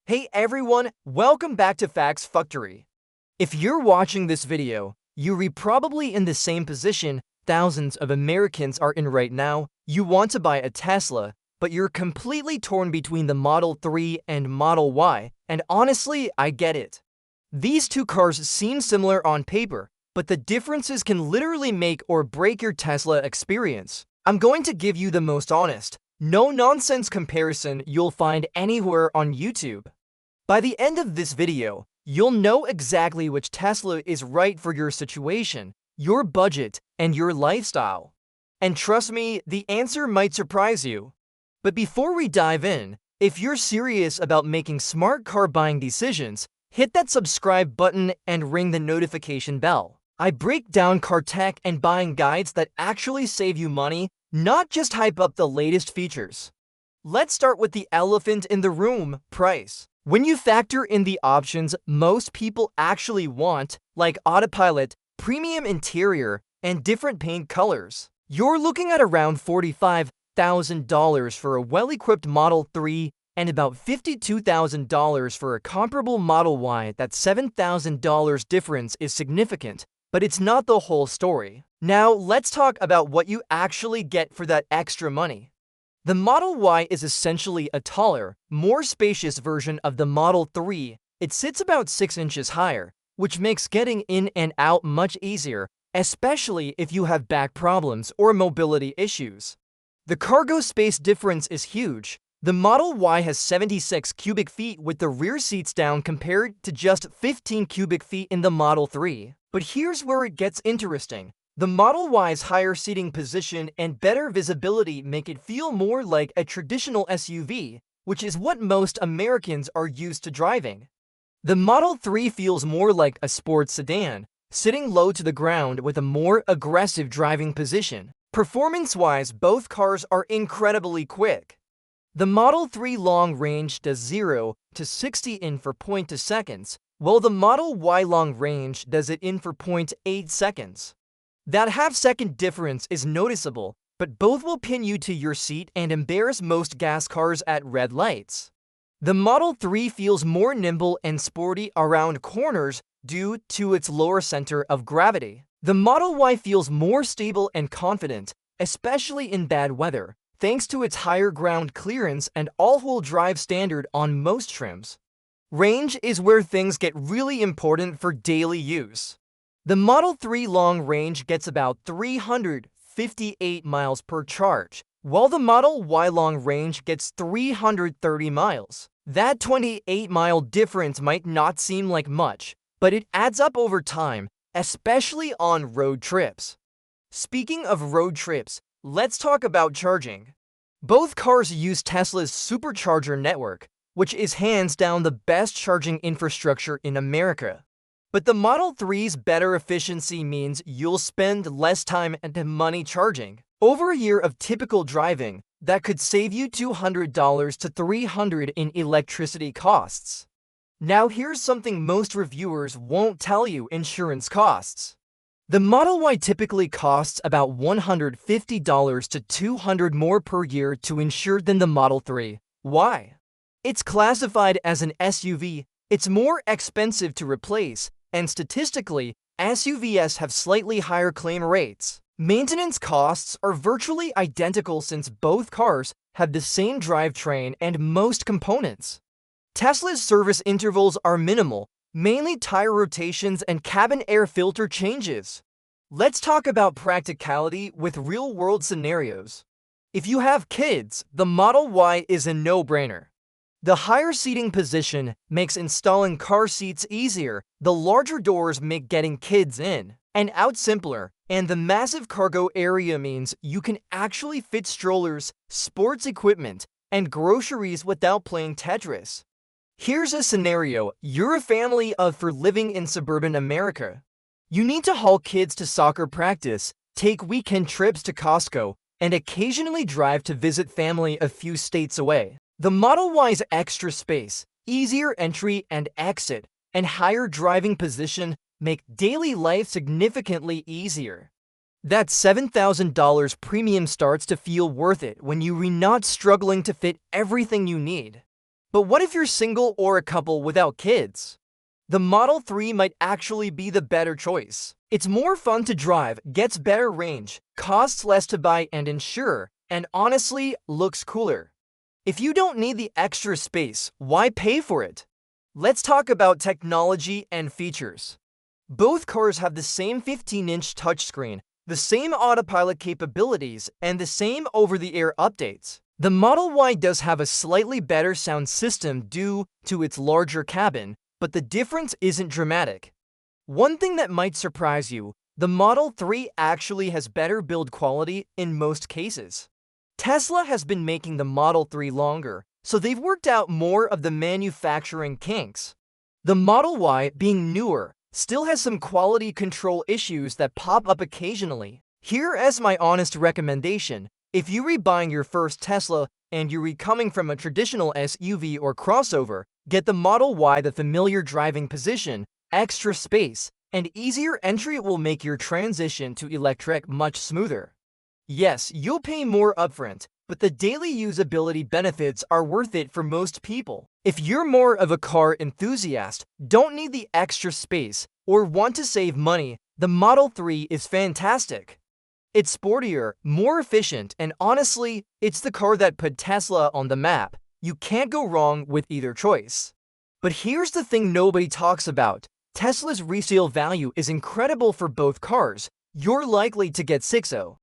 Hey everyone, welcome back to Facts Factory. If you're watching this video, you're probably in the same position thousands of Americans are in right now. You want to buy a Tesla, but you're completely torn between the Model 3 and Model Y, and honestly, I get it. These two cars seem similar on paper, but the differences can literally make or break your Tesla experience. I'm going to give you the most honest, no-nonsense comparison you'll find anywhere on YouTube. By the end of this video, you'll know exactly which Tesla is right for your situation, your budget, and your lifestyle. And trust me, the answer might surprise you. But before we dive in, if you're serious about making smart car buying decisions, hit that subscribe button and ring the notification bell. I break down car tech and buying guides that actually save you money, not just hype up the latest features. Let's start with the elephant in the room, price. When you factor in the options most people actually want, like autopilot, premium interior, and different paint colors, you're looking at around $45,000 for a well-equipped Model 3 and about $52,000 for a comparable Model Y. That $7,000 difference is significant, but it's not the whole story. Now, let's talk about what you actually get for that extra money. The Model Y is essentially a taller, more spacious version of the Model 3. It sits about 6 inches higher, which makes getting in and out much easier, especially if you have back problems or mobility issues. The cargo space difference is huge. The Model Y has 76 cubic feet with the rear seats down compared to just 15 cubic feet in the Model 3. But here's where it gets interesting. The Model Y's higher seating position and better visibility make it feel more like a traditional SUV, which is what most Americans are used to driving. The Model 3 feels more like a sports sedan, sitting low to the ground with a more aggressive driving position. Performance-wise, both cars are incredibly quick. The Model 3 long range does 0 to 60 in 4.2 seconds, while the Model Y long range does it in 4.8 seconds. That half-second difference is noticeable, but both will pin you to your seat and embarrass most gas cars at red lights. The Model 3 feels more nimble and sporty around corners due to its lower center of gravity. The Model Y feels more stable and confident, especially in bad weather, thanks to its higher ground clearance and all-wheel drive standard on most trims. Range is where things get really important for daily use. The Model 3 long range gets about 358 miles per charge, while the Model Y long range gets 330 miles. That 28-mile difference might not seem like much, but it adds up over time, especially on road trips. Speaking of road trips, let's talk about charging. Both cars use Tesla's supercharger network, which is hands down the best charging infrastructure in America. But the Model 3's better efficiency means you'll spend less time and money charging. Over a year of typical driving, that could save you $200 to $300 in electricity costs. Now here's something most reviewers won't tell you: insurance costs. The Model Y typically costs about $150 to $200 more per year to insure than the Model 3. Why? It's classified as an SUV, it's more expensive to replace, and statistically, SUVs have slightly higher claim rates. Maintenance costs are virtually identical since both cars have the same drivetrain and most components. Tesla's service intervals are minimal, mainly tire rotations and cabin air filter changes. Let's talk about practicality with real-world scenarios. If you have kids, the Model Y is a no-brainer. The higher seating position makes installing car seats easier, the larger doors make getting kids in and out simpler, and the massive cargo area means you can actually fit strollers, sports equipment, and groceries without playing Tetris. Here's a scenario: you're a family of 4 living in suburban America. You need to haul kids to soccer practice, take weekend trips to Costco, and occasionally drive to visit family a few states away. The Model Y's extra space, easier entry and exit, and higher driving position make daily life significantly easier. That $7,000 premium starts to feel worth it when you're not struggling to fit everything you need. But what if you're single or a couple without kids? The Model 3 might actually be the better choice. It's more fun to drive, gets better range, costs less to buy and insure, and honestly, looks cooler. If you don't need the extra space, why pay for it? Let's talk about technology and features. Both cars have the same 15-inch touchscreen, the same autopilot capabilities, and the same over-the-air updates. The Model Y does have a slightly better sound system due to its larger cabin, but the difference isn't dramatic. One thing that might surprise you, the Model 3 actually has better build quality in most cases. Tesla has been making the Model 3 longer, so they've worked out more of the manufacturing kinks. The Model Y, being newer, still has some quality control issues that pop up occasionally. Here is my honest recommendation: if you're rebuying your first Tesla and you're coming from a traditional SUV or crossover, get the Model Y. The familiar driving position, extra space, and easier entry will make your transition to electric much smoother. Yes, you'll pay more upfront, but the daily usability benefits are worth it for most people. If you're more of a car enthusiast, don't need the extra space, or want to save money, the Model 3 is fantastic. It's sportier, more efficient, and honestly, it's the car that put Tesla on the map. You can't go wrong with either choice. But here's the thing nobody talks about. Tesla's resale value is incredible for both cars. You're likely to get 6.0.